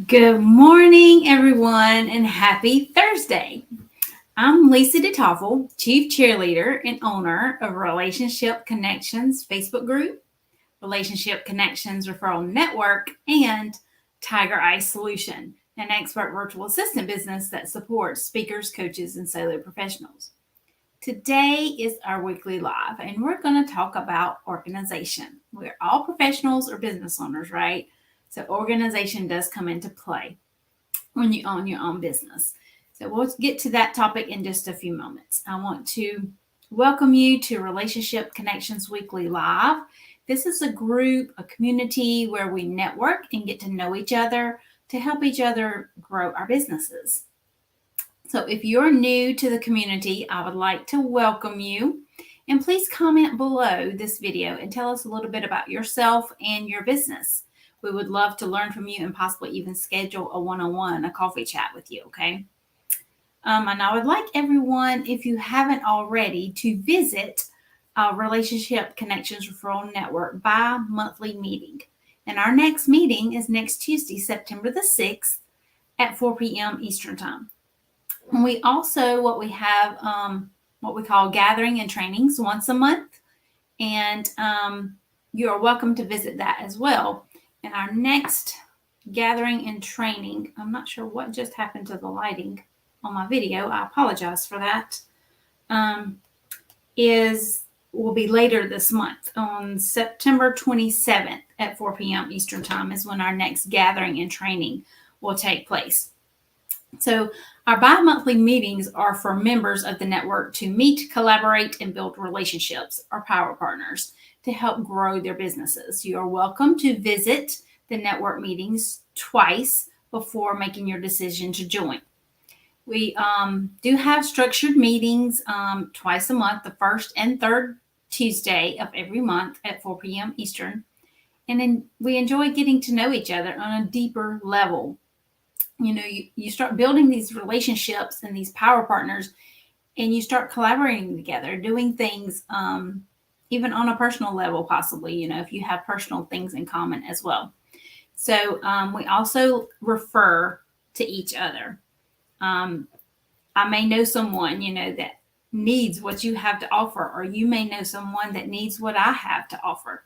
Good morning, everyone, and happy Thursday. I'm Lisa DeToffel, Chief Cheerleader and owner of Relationship Connections Facebook group, Relationship Connections Referral Network, and Tiger Eye Solution, an expert virtual assistant business that supports speakers, coaches, and solo professionals. Today is our weekly live, and we're going to talk about organization. We're all professionals or business owners, right? So, organization does come into play when you own your own business. So we'll get to that topic in just a few moments. I want to welcome you to Relationship Connections Weekly Live. This is a group, a community where we network and get to know each other to help each other grow our businesses. So if you're new to the community, I would like to welcome you. And please comment below this video and tell us a little bit about yourself and your business. We would love to learn from you and possibly even schedule a one-on-one, a coffee chat with you, okay? And I would like everyone, if you haven't already, to visit Relationship Connections Referral Network bi-monthly meeting. And our next meeting is next Tuesday, September the 6th at 4 p.m. Eastern Time. And we also, what we call gathering and trainings once a month. And you are welcome to visit that as well. And our next gathering and training, I'm not sure what just happened to the lighting on my video. I apologize for that. Will be later this month on September 27th at 4 p.m. Eastern Time is when our next gathering and training will take place. So our bi-monthly meetings are for members of the network to meet, collaborate, and build relationships, our power partners, to help grow their businesses. You are welcome to visit the network meetings twice before making your decision to join. We do have structured meetings twice a month, the first and third Tuesday of every month at 4 p.m. Eastern. And then we enjoy getting to know each other on a deeper level. You know, you start building these relationships and these power partners, and you start collaborating together, doing things even on a personal level, possibly, you know, if you have personal things in common as well. So we also refer to each other. I may know someone, you know, that needs what you have to offer, or you may know someone that needs what I have to offer.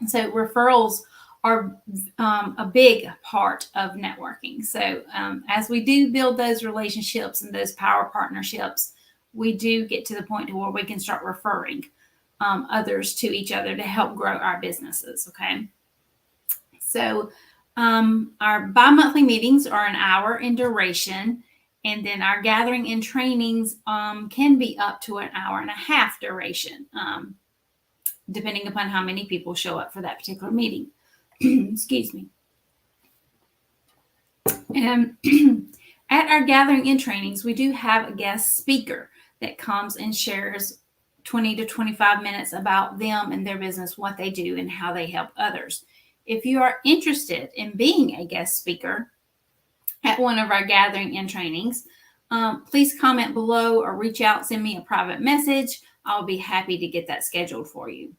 So referrals are a big part of networking. So as we do build those relationships and those power partnerships, we do get to the point where we can start referring others to each other to help grow our businesses, okay? So our bi-monthly meetings are an hour in duration, and then our gathering and trainings can be up to an hour and a half duration, depending upon how many people show up for that particular meeting. Excuse me. And at our gathering and trainings, we do have a guest speaker that comes and shares 20 to 25 minutes about them and their business, what they do, and how they help others. If you are interested in being a guest speaker at one of our gathering and trainings, please comment below or reach out, send me a private message. I'll be happy to get that scheduled for you.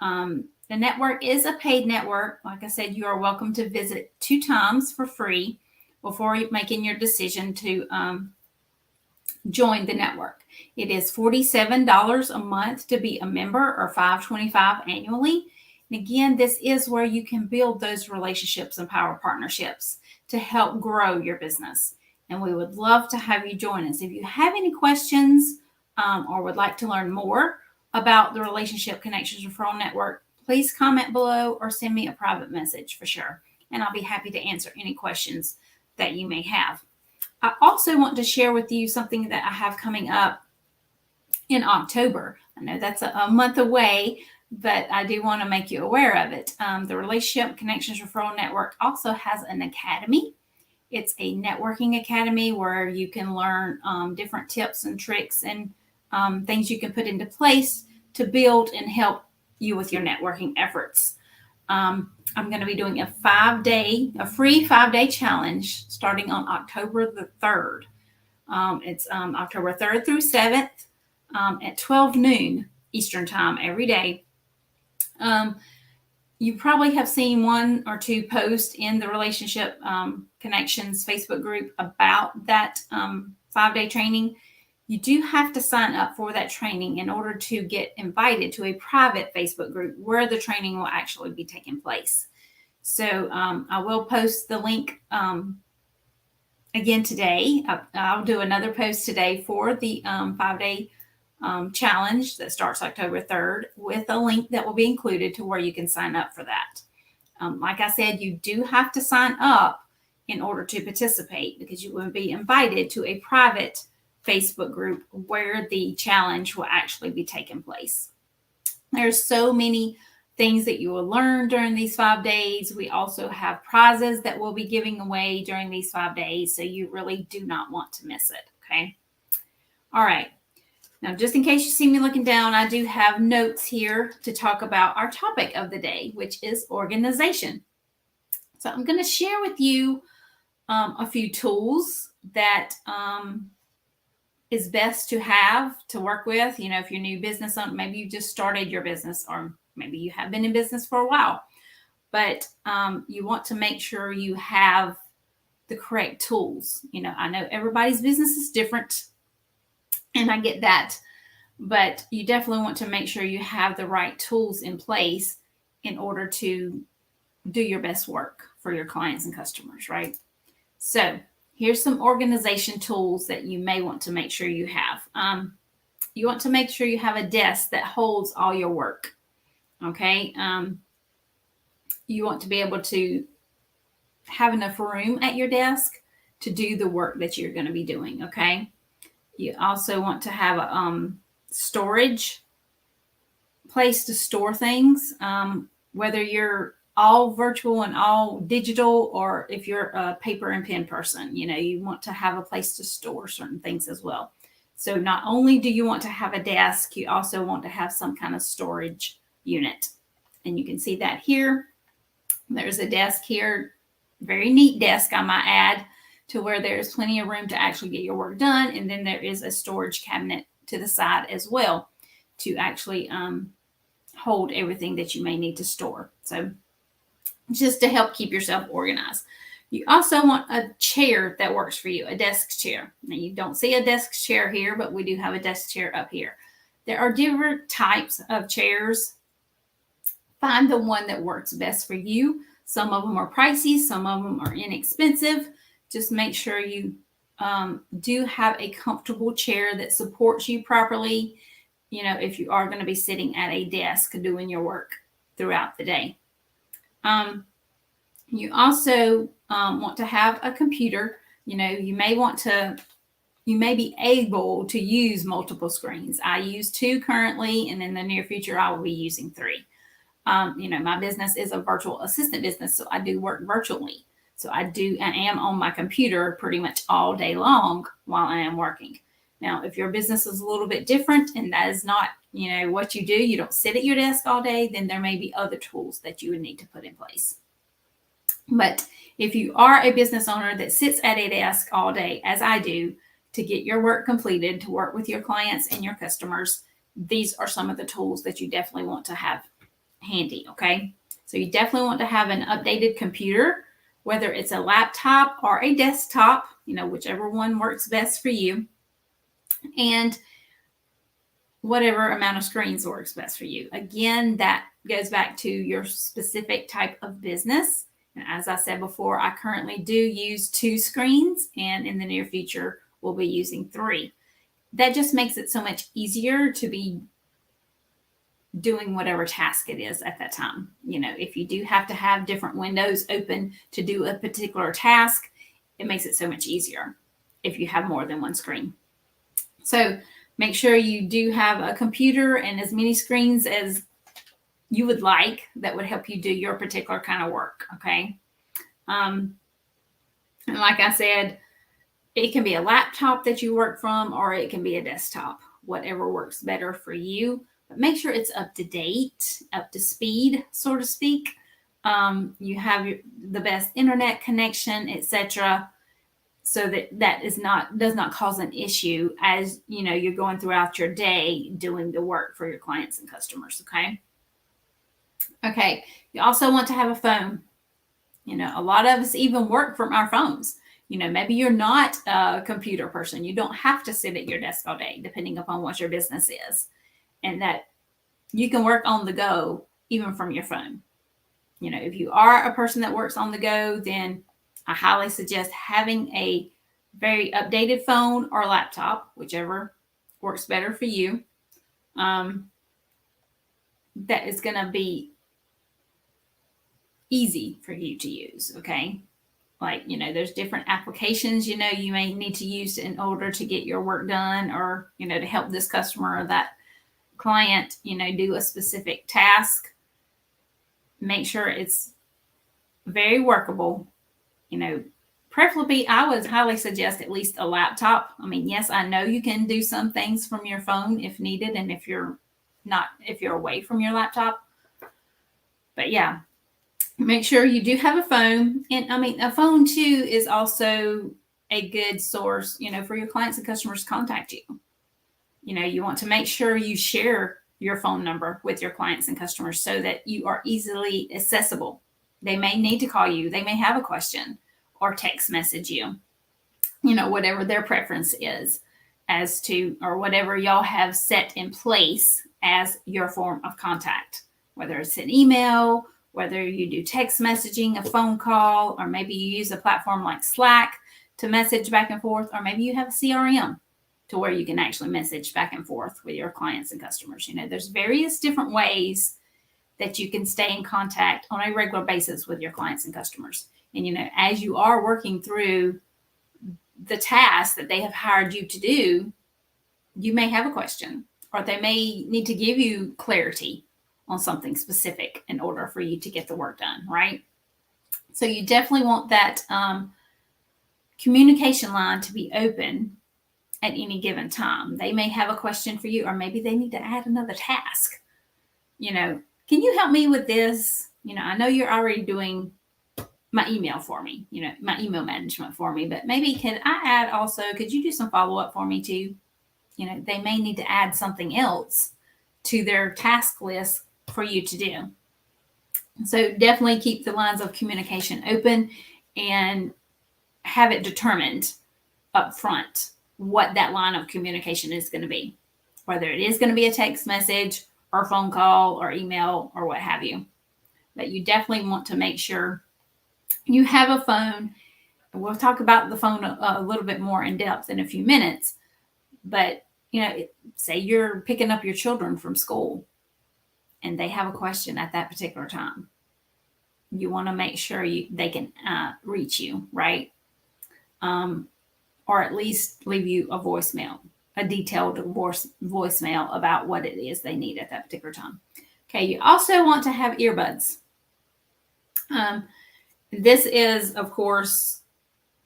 The network is a paid network. Like I said, you are welcome to visit 2 times for free before making your decision to join the network. It is $47 a month to be a member, or $525 annually. And again, this is where you can build those relationships and power partnerships to help grow your business. And we would love to have you join us. If you have any questions or would like to learn more about the Relationship Connections Referral Network, please comment below or send me a private message for sure. And I'll be happy to answer any questions that you may have. I also want to share with you something that I have coming up in October. I know that's a month away, but I do want to make you aware of it. The Relationship Connections Referral Network also has an academy. It's a networking academy where you can learn different tips and tricks and things you can put into place to build and help you with your networking efforts. I'm going to be doing a free 5-day challenge starting on October the 3rd. It's October 3rd through 7th at 12 noon Eastern Time every day. you probably have seen one or two posts in the Relationship Connections Facebook group about that 5-day training. You do have to sign up for that training in order to get invited to a private Facebook group where the training will actually be taking place. So I will post the link again today. I'll do another post today for the 5-day challenge that starts October 3rd with a link that will be included to where you can sign up for that. Like I said, you do have to sign up in order to participate because you will be invited to a private Facebook group where the challenge will actually be taking place. There's so many things that you will learn during these 5 days. We also have prizes that we'll be giving away during these 5 days, so you really do not want to miss it, okay? All right. Now, just in case you see me looking down, I do have notes here to talk about our topic of the day, which is organization. So I'm going to share with you a few tools that is best to have to work with. You know, if you're a new business owner, maybe you just started your business, or maybe you have been in business for a while, but you want to make sure you have the correct tools. You know, I know everybody's business is different, and I get that, but you definitely want to make sure you have the right tools in place in order to do your best work for your clients and customers, right? So here's some organization tools that you may want to make sure you have. You want to make sure you have a desk that holds all your work, okay? You want to be able to have enough room at your desk to do the work that you're going to be doing, okay? You also want to have a storage place to store things, whether you're all virtual and all digital, or if you're a paper and pen person, you know, you want to have a place to store certain things as well. So not only do you want to have a desk, you also want to have some kind of storage unit. And you can see that here. There's a desk here, very neat desk, I might add, to where there's plenty of room to actually get your work done. And then there is a storage cabinet to the side as well to actually hold everything that you may need to store. So just to help keep yourself organized. You also want a chair that works for you, a desk chair. Now, you don't see a desk chair here, but we do have a desk chair up here. There are different types of chairs. Find the one that works best for you. Some of them are pricey, some of them are inexpensive. Just make sure you do have a comfortable chair that supports you properly, you know, if you are going to be sitting at a desk doing your work throughout the day. You also want to have a computer. You know, you may be able to use multiple screens. I use 2 currently, and in the near future, I will be using 3. You know, my business is a virtual assistant business, so I do work virtually. So I am on my computer pretty much all day long while I am working. Now, if your business is a little bit different and that is not, you know, what you do, you don't sit at your desk all day, then there may be other tools that you would need to put in place. But if you are a business owner that sits at a desk all day, as I do, to get your work completed, to work with your clients and your customers, these are some of the tools that you definitely want to have handy, okay? So you definitely want to have an updated computer, whether it's a laptop or a desktop, you know, whichever one works best for you, and whatever amount of screens works best for you. Again, that goes back to your specific type of business. And as I said before, I currently do use 2 screens, and in the near future, we'll be using 3. That just makes it so much easier to be doing whatever task it is at that time. You know, if you do have to have different windows open to do a particular task, it makes it so much easier if you have more than 1 screen. So make sure you do have a computer and as many screens as you would like that would help you do your particular kind of work, okay? And like I said, it can be a laptop that you work from, or it can be a desktop, whatever works better for you. But make sure it's up to date, up to speed, so to speak. You have the best internet connection, etc., so that does not cause an issue as you know you're going throughout your day doing the work for your clients and customers. Okay. Okay. You also want to have a phone. You know, a lot of us even work from our phones. You know, maybe you're not a computer person. You don't have to sit at your desk all day, depending upon what your business is. And that you can work on the go even from your phone. You know, if you are a person that works on the go, then I highly suggest having a very updated phone or laptop, whichever works better for you. That is going to be easy for you to use. Okay. Like, you know, there's different applications, you know, you may need to use in order to get your work done, or, you know, to help this customer or that client, you know, do a specific task. Make sure it's very workable. You know, preferably, I would highly suggest at least a laptop. I mean, yes, I know you can do some things from your phone if needed, and if you're away from your laptop. But yeah, make sure you do have a phone. And I mean, a phone too is also a good source, you know, for your clients and customers to contact you. You know, you want to make sure you share your phone number with your clients and customers so that you are easily accessible. They may need to call you, they may have a question, or text message you, you know, whatever their preference is as to, or whatever y'all have set in place as your form of contact, whether it's an email, whether you do text messaging, a phone call, or maybe you use a platform like Slack to message back and forth, or maybe you have a CRM to where you can actually message back and forth with your clients and customers. You know, there's various different ways that you can stay in contact on a regular basis with your clients and customers. And, you know, as you are working through the task that they have hired you to do, you may have a question, or they may need to give you clarity on something specific in order for you to get the work done, right? So you definitely want that communication line to be open at any given time. They may have a question for you, or maybe they need to add another task. You know, can you help me with this? You know, I know you're already doing my email for me, you know, my email management for me, but maybe can I add also, could you do some follow up for me too? You know, they may need to add something else to their task list for you to do. So definitely keep the lines of communication open and have it determined up front what that line of communication is going to be, whether it is going to be a text message or phone call or email or what have you. But you definitely want to make sure you have a phone. We'll talk about the phone a little bit more in depth in a few minutes. But, you know, say you're picking up your children from school and they have a question at that particular time. You want to make sure they can reach you, right? Or at least leave you a voicemail, a detailed voicemail about what it is they need at that particular time. Okay, you also want to have earbuds. This is, of course,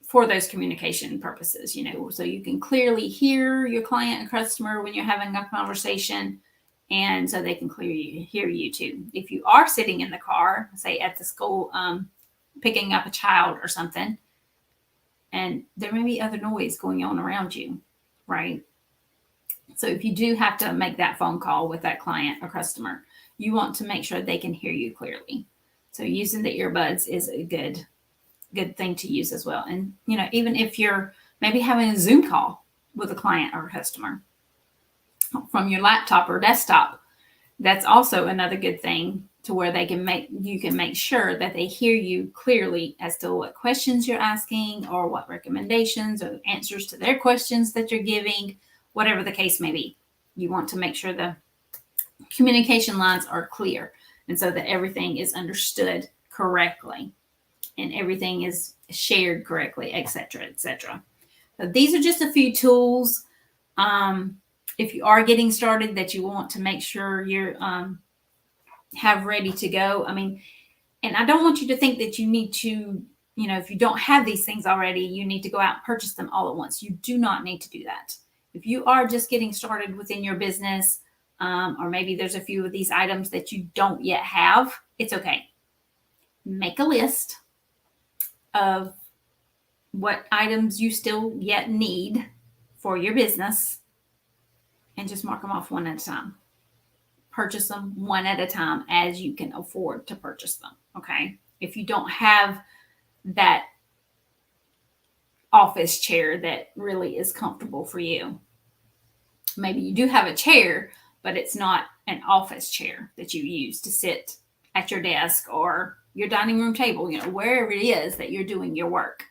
for those communication purposes, you know, so you can clearly hear your client and customer when you're having a conversation, and so they can clearly hear you too. If you are sitting in the car, say at the school, picking up a child or something, and there may be other noise going on around you, right? So if you do have to make that phone call with that client or customer, you want to make sure they can hear you clearly. So using the earbuds is a good thing to use as well. And, you know, even if you're maybe having a Zoom call with a client or a customer from your laptop or desktop, that's also another good thing to where you can make sure that they hear you clearly as to what questions you're asking or what recommendations or answers to their questions that you're giving, whatever the case may be. You want to make sure the communication lines are clear, and so that everything is understood correctly and everything is shared correctly, etc., etc. So these are just a few tools. If you are getting started, that you want to make sure you're have ready to go. I mean, and I don't want you to think that you need to, you know, if you don't have these things already, you need to go out and purchase them all at once. You do not need to do that. If you are just getting started within your business, or maybe there's a few of these items that you don't yet have, it's okay. Make a list of what items you still yet need for your business and just mark them off one at a time. purchase them one at a time as you can afford to purchase them. Okay. If you don't have that office chair that really is comfortable for you, maybe you do have a chair, but it's not an office chair that you use to sit at your desk or your dining room table, wherever it is that you're doing your work.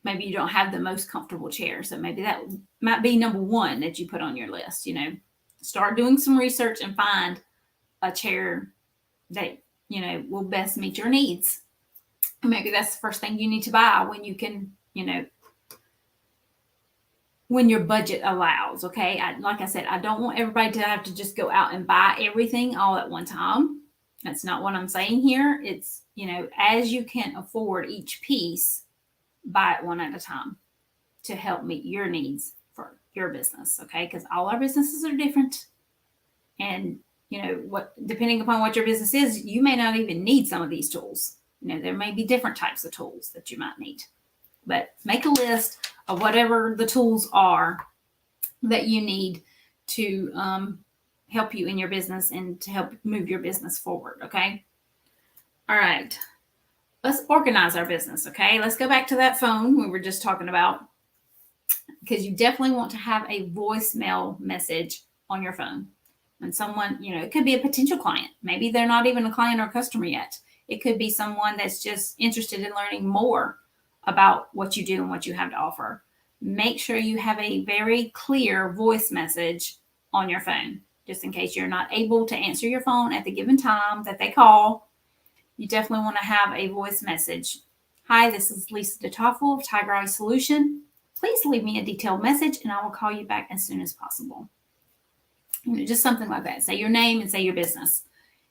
Maybe you don't have the most comfortable chair. So maybe that might be number one that you put on your list. Start doing some research and find a chair that, will best meet your needs. And maybe that's the first thing you need to buy when you can, when your budget allows. Okay. Like I said, I don't want everybody to have to just go out and buy everything all at one time. That's not what I'm saying here. It's, as you can afford each piece, buy it one at a time to help meet your needs for your business. Okay. Because all our businesses are different. And, depending upon what your business is, you may not even need some of these tools. There may be different types of tools that you might need. But make a list of whatever the tools are that you need to help you in your business and to help move your business forward. Okay. All right. Let's organize our business. Okay. Let's go back to that phone we were just talking about, because you definitely want to have a voicemail message on your phone. When someone, it could be a potential client. Maybe they're not even a client or customer yet. It could be someone that's just interested in learning more about what you do and what you have to offer. Make sure you have a very clear voice message on your phone, just in case you're not able to answer your phone at the given time that they call. You definitely want to have a voice message. Hi, this is Lisa DeToffel of Tiger Eye Solution. Please leave me a detailed message and I will call you back as soon as possible. Just something like that. Say your name and say your business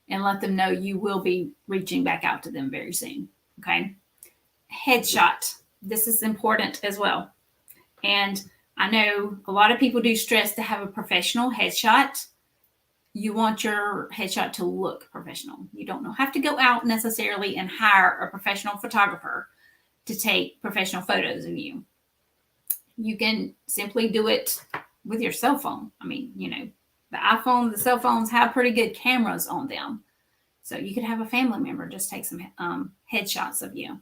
and let them know you will be reaching back out to them very soon. Okay. Headshot. This is important as well. And I know a lot of people do stress to have a professional headshot. You want your headshot to look professional. You don't have to go out necessarily and hire a professional photographer to take professional photos of you. You can simply do it with your cell phone. I mean, the iPhone, the cell phones have pretty good cameras on them. So you could have a family member just take some headshots of you.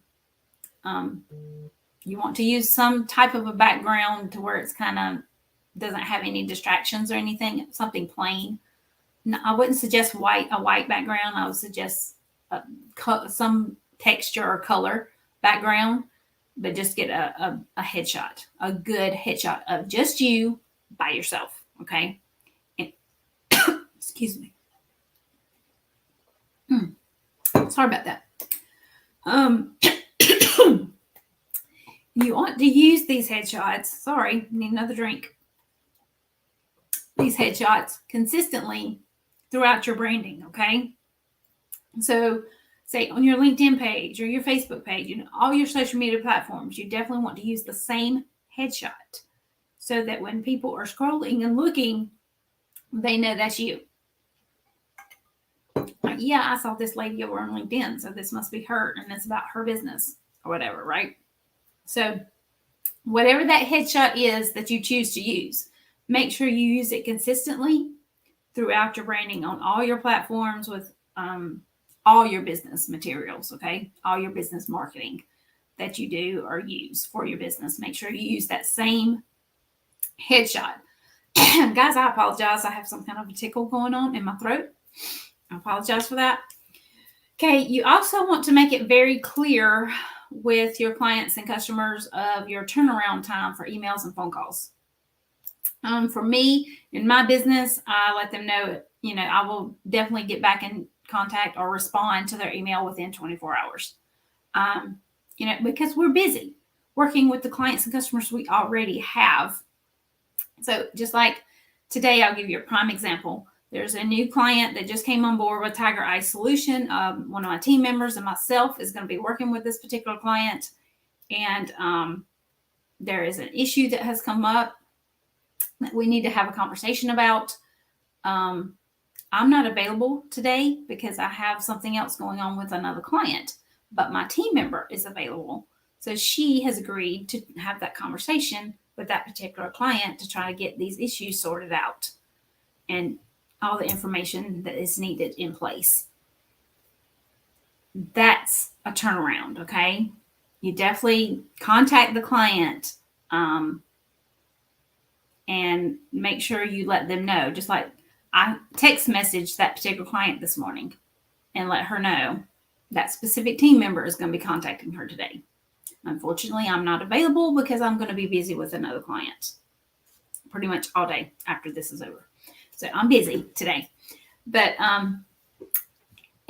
You want to use some type of a background to where it's kind of doesn't have any distractions or anything, something plain. No, I wouldn't suggest a white background. I would suggest some texture or color background, but just get a headshot, a good headshot of just you by yourself. Okay. Excuse me. Sorry about that. You want to use these headshots. Sorry, need another drink. These headshots consistently throughout your branding. Okay. So, say on your LinkedIn page or your Facebook page, all your social media platforms, you definitely want to use the same headshot so that when people are scrolling and looking, they know that's you. Like, yeah, I saw this lady over on LinkedIn, so this must be her, and it's about her business or whatever, right? So whatever that headshot is that you choose to use, make sure you use it consistently throughout your branding on all your platforms with all your business materials, okay? All your business marketing that you do or use for your business. Make sure you use that same headshot. Guys, I apologize. I have some kind of a tickle going on in my throat. I apologize for that. Okay, you also want to make it very clear with your clients and customers of your turnaround time for emails and phone calls. For me, in my business, I let them know, I will definitely get back in contact or respond to their email within 24 hours. Because we're busy working with the clients and customers we already have. So just like today, I'll give you a prime example. There's a new client that just came on board with Tiger Eye Solution. One of my team members and myself is going to be working with this particular client. And there is an issue that has come up that we need to have a conversation about. I'm not available today because I have something else going on with another client, but my team member is available. So she has agreed to have that conversation with that particular client to try to get these issues sorted out. And all the information that is needed in place. That's a turnaround, okay? You definitely contact the client and make sure you let them know. Just like I text messaged that particular client this morning and let her know that specific team member is going to be contacting her today. Unfortunately, I'm not available because I'm going to be busy with another client pretty much all day after this is over. So I'm busy today. But, and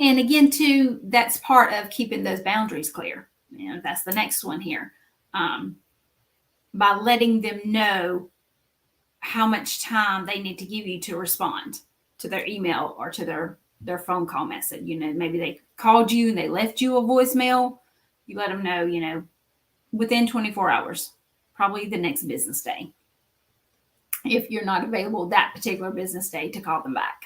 again, too, that's part of keeping those boundaries clear. You know, that's the next one here. By letting them know how much time they need to give you to respond to their email or to their phone call message. You know, maybe they called you and they left you a voicemail. You let them know, you know, within 24 hours, probably the next business day. If you're not available that particular business day to call them back,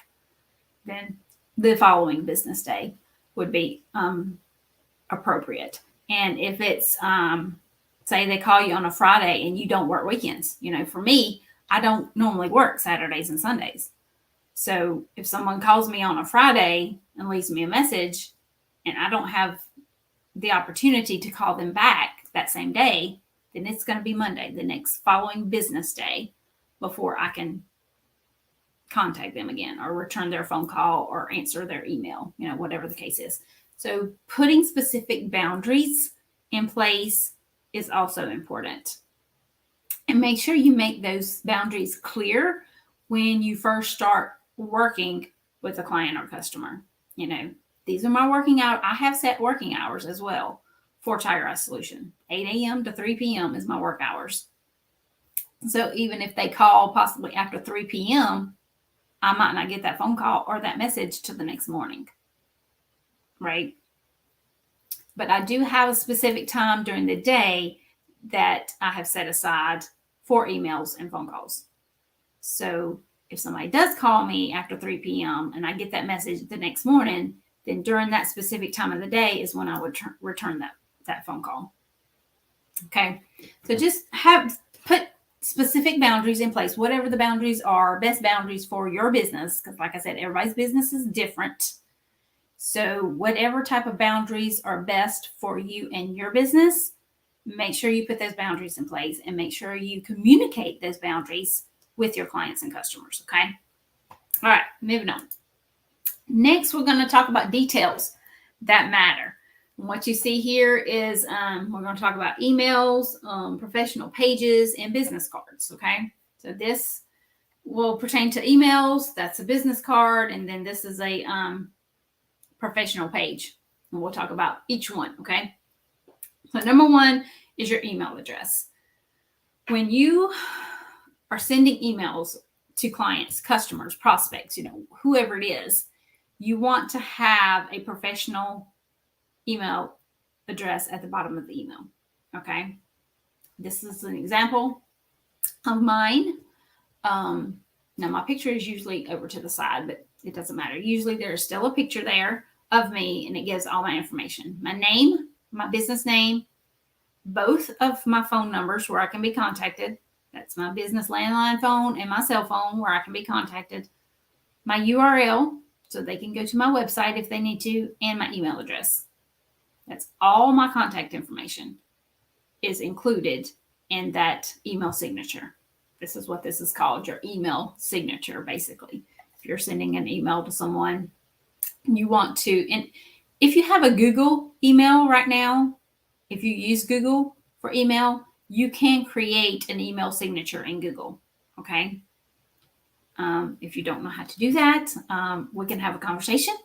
then the following business day would be appropriate. And if it's, say they call you on a Friday and you don't work weekends, you know, for me, I don't normally work Saturdays and Sundays. So if someone calls me on a Friday and leaves me a message and I don't have the opportunity to call them back that same day, then it's going to be Monday, the next following business day, before I can contact them again or return their phone call or answer their email, you know, whatever the case is. So putting specific boundaries in place is also important. And make sure you make those boundaries clear when you first start working with a client or customer. You know, these are my working hours. I have set working hours as well for Tiger Eye Solution. 8 a.m. to 3 p.m. is my work hours. So even if they call possibly after 3 p.m., I might not get that phone call or that message till the next morning, right? But I do have a specific time during the day that I have set aside for emails and phone calls. So if somebody does call me after 3 p.m. and I get that message the next morning, then during that specific time of the day is when I would return that phone call. Okay. So just put specific boundaries in place, whatever the boundaries are, best boundaries for your business. Because like I said, everybody's business is different. So whatever type of boundaries are best for you and your business, make sure you put those boundaries in place and make sure you communicate those boundaries with your clients and customers. Okay. All right, moving on. Next, we're going to talk about details that matter. And what you see here is we're going to talk about emails, professional pages, and business cards. Okay. So this will pertain to emails. That's a business card. And then this is a professional page. And we'll talk about each one. Okay. So number one is your email address. When you are sending emails to clients, customers, prospects, you know, whoever it is, you want to have a professional email address at the bottom of the email. Okay. This is an example of mine. Now my picture is usually over to the side, but it doesn't matter. Usually there's still a picture there of me and it gives all my information, my name, my business name, both of my phone numbers where I can be contacted. That's my business landline phone and my cell phone where I can be contacted, my URL, so they can go to my website if they need to, and my email address. That's all my contact information is included in that email signature. This is what this is called, your email signature, basically. If you're sending an email to someone, you want to, and if you have a Google email right now, if you use Google for email, you can create an email signature in Google. Okay. If you don't know how to do that, we can have a conversation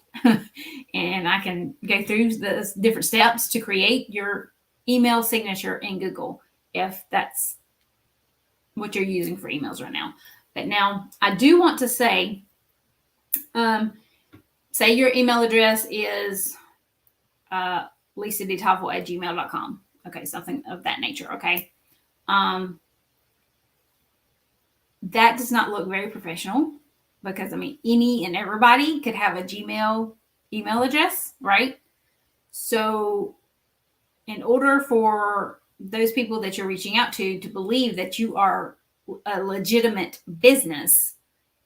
and I can go through the different steps to create your email signature in Google if that's what you're using for emails right now. But now I do want to say, say your email address is lisadetoffel@gmail.com. Okay, something of that nature. Okay. That does not look very professional because, I mean, any and everybody could have a Gmail email address, right? So in order for those people that you're reaching out to believe that you are a legitimate business,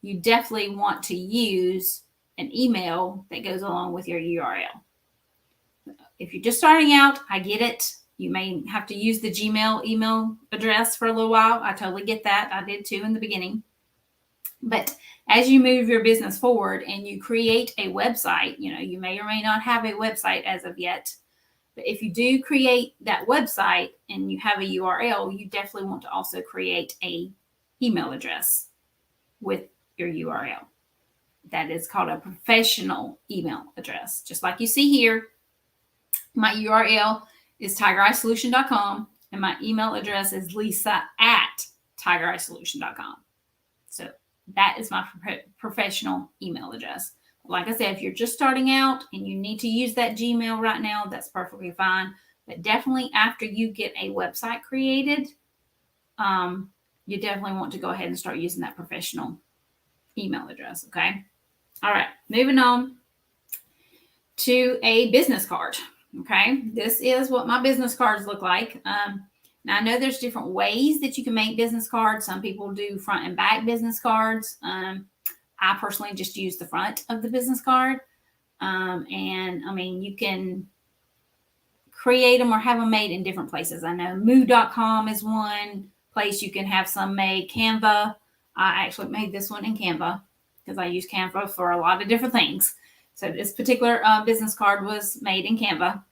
you definitely want to use an email that goes along with your URL. If you're just starting out, I get it. You may have to use the Gmail email address for a little while. I totally get that. I did too in the beginning. But as you move your business forward and you create a website, you may or may not have a website as of yet. But if you do create that website and you have a URL, you definitely want to also create a email address with your URL. That is called a professional email address. Just like you see here, my URL is tigereyesolution.com and my email address is lisa@tigereyesolution.com. So that is my professional email address. Like I said, if you're just starting out and you need to use that Gmail right now, that's perfectly fine. But definitely after you get a website created, you definitely want to go ahead and start using that professional email address. Okay. All right. Moving on to a business card. Okay. This is what my business cards look like. Now, I know there's different ways that you can make business cards. Some people do front and back business cards. I personally just use the front of the business card. And I mean, you can create them or have them made in different places. I know moo.com is one place you can have some made. Canva. I actually made this one in Canva because I use Canva for a lot of different things. So this particular business card was made in Canva.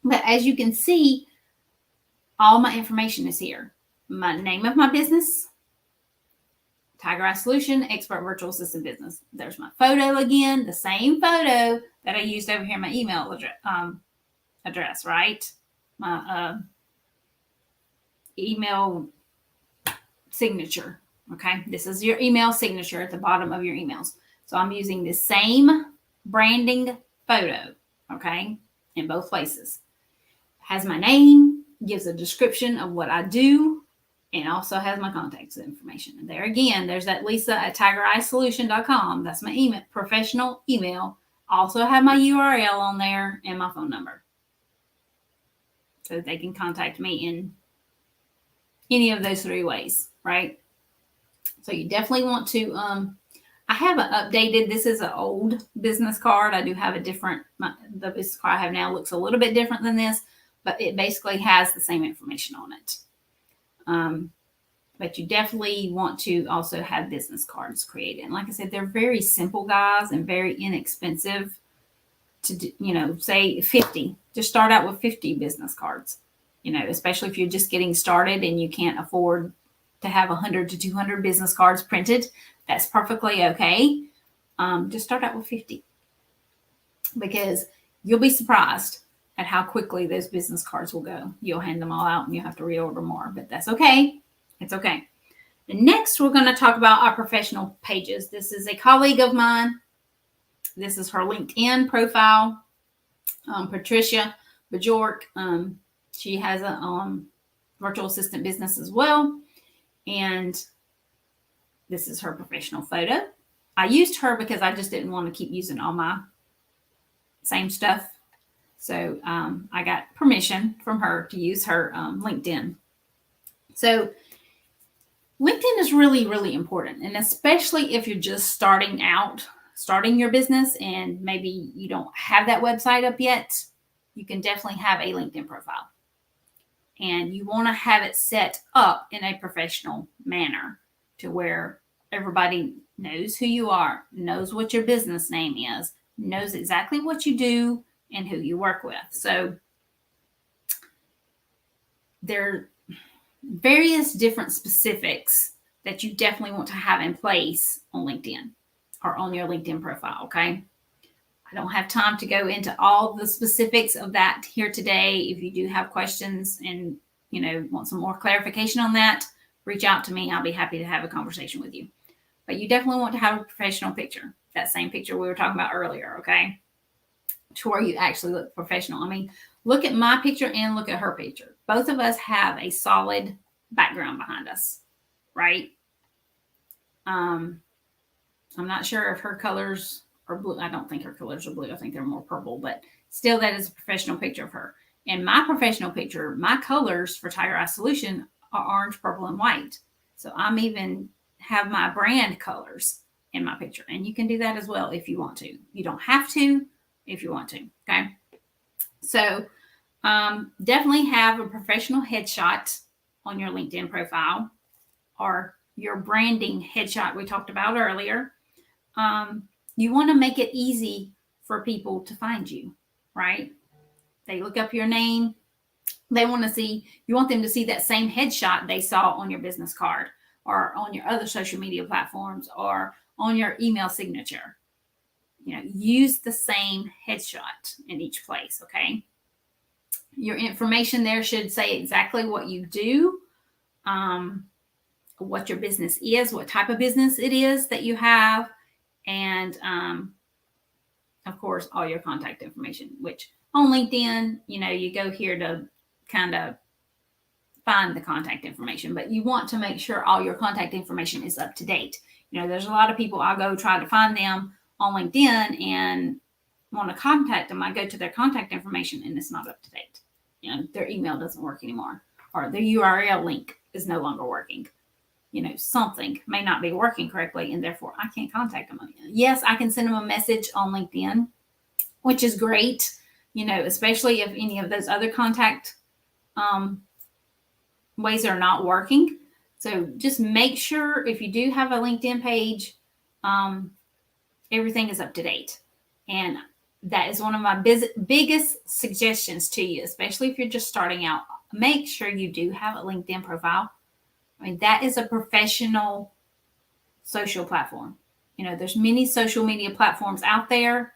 But as you can see, all my information is here. My name of my business, Tiger Eye Solution, Expert Virtual Assistant Business. There's my photo again, the same photo that I used over here in my email address, right? My email signature, okay? This is your email signature at the bottom of your emails. So I'm using the same branding photo, okay, in both places. Has my name, gives a description of what I do, and also has my contact information. And there again, there's that Lisa@tigereyesolution.com. That's my email, professional email. Also have my URL on there and my phone number, so that they can contact me in any of those three ways, right? So you definitely want to, I haven't updated. This is an old business card. I do have a different, the business card I have now looks a little bit different than this, but it basically has the same information on it. But you definitely want to also have business cards created. And like I said, they're very simple, guys, and very inexpensive to do, say 50. Just start out with 50 business cards, especially if you're just getting started and you can't afford to have 100 to 200 business cards printed. That's perfectly okay. Just start out with 50 because you'll be surprised at how quickly those business cards will go. You'll hand them all out and you'll have to reorder more, but that's okay. It's okay. And next, we're going to talk about our professional pages. This is a colleague of mine. This is her LinkedIn profile, Patricia Bajork. She has a virtual assistant business as well. And this is her professional photo. I used her because I just didn't want to keep using all my same stuff. So I got permission from her to use her LinkedIn. So LinkedIn is really, really important. And especially if you're just starting your business and maybe you don't have that website up yet, you can definitely have a LinkedIn profile. And you want to have it set up in a professional manner to where everybody knows who you are, knows what your business name is, knows exactly what you do and who you work with. So there are various different specifics that you definitely want to have in place on LinkedIn or on your LinkedIn profile, okay? I don't have time to go into all the specifics of that here today. If you do have questions and, want some more clarification on that, reach out to me. I'll be happy to have a conversation with you. But you definitely want to have a professional picture, that same picture we were talking about earlier, okay? To where you actually look professional. I mean, look at my picture and look at her picture. Both of us have a solid background behind us, right? I'm not sure if her colors are blue. I don't think her colors are blue. I think they're more purple, but still that is a professional picture of her. And my professional picture, my colors for Tiger Eye Solution are orange, purple, and white. So I'm even have my brand colors in my picture. And you can do that as well if you want to. You don't have to if you want to. Okay. So definitely have a professional headshot on your LinkedIn profile, or your branding headshot we talked about earlier. You want to make it easy for people to find you, right? They look up your name. You want them to see that same headshot they saw on your business card, or on your other social media platforms, or on your email signature. Use the same headshot in each place. Okay. Your information there should say exactly what you do, what your business is, what type of business it is that you have, and of course, all your contact information, which on LinkedIn, you go here to kind of find the contact information, but you want to make sure all your contact information is up to date. There's a lot of people, I go try to find them on LinkedIn and want to contact them. I go to their contact information and it's not up to date. Their email doesn't work anymore, or their URL link is no longer working. Something may not be working correctly, and therefore I can't contact them. Yes, I can send them a message on LinkedIn, which is great, especially if any of those other contact ways are not working. So just make sure if you do have a LinkedIn page, everything is up to date. And that is one of my biggest suggestions to you, especially if you're just starting out. Make sure you do have a LinkedIn profile. That is a professional social platform. There's many social media platforms out there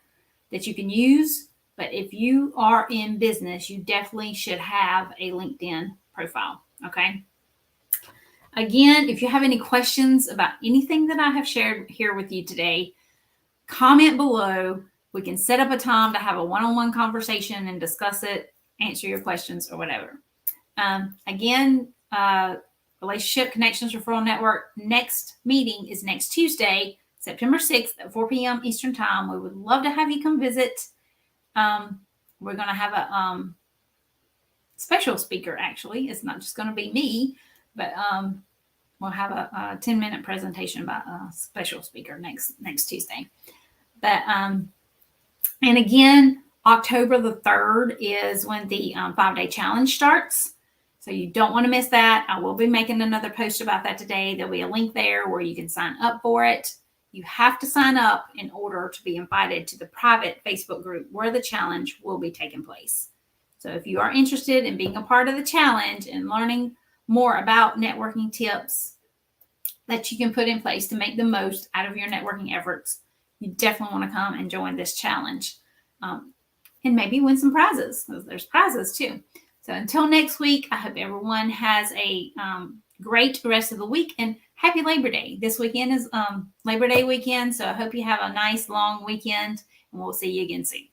that you can use, but if you are in business, you definitely should have a LinkedIn profile. Okay. Again, if you have any questions about anything that I have shared here with you today, comment below. We can set up a time to have a one-on-one conversation and discuss it, answer your questions, or whatever. Again, Relationship Connections Referral Network next meeting is next Tuesday, September 6th at 4 p.m. Eastern Time. We would love to have you come visit. We're going to have a special speaker, actually. It's not just going to be me, but we'll have a 10-minute presentation by a special speaker next Tuesday. But and again, October the 3rd is when the 5-day challenge starts. So you don't want to miss that. I will be making another post about that today. There'll be a link there where you can sign up for it. You have to sign up in order to be invited to the private Facebook group where the challenge will be taking place. So if you are interested in being a part of the challenge and learning more about networking tips that you can put in place to make the most out of your networking efforts, you definitely want to come and join this challenge, and maybe win some prizes, because there's prizes too. So until next week, I hope everyone has a great rest of the week, and happy Labor Day. This weekend is Labor Day weekend, so I hope you have a nice long weekend, and we'll see you again soon.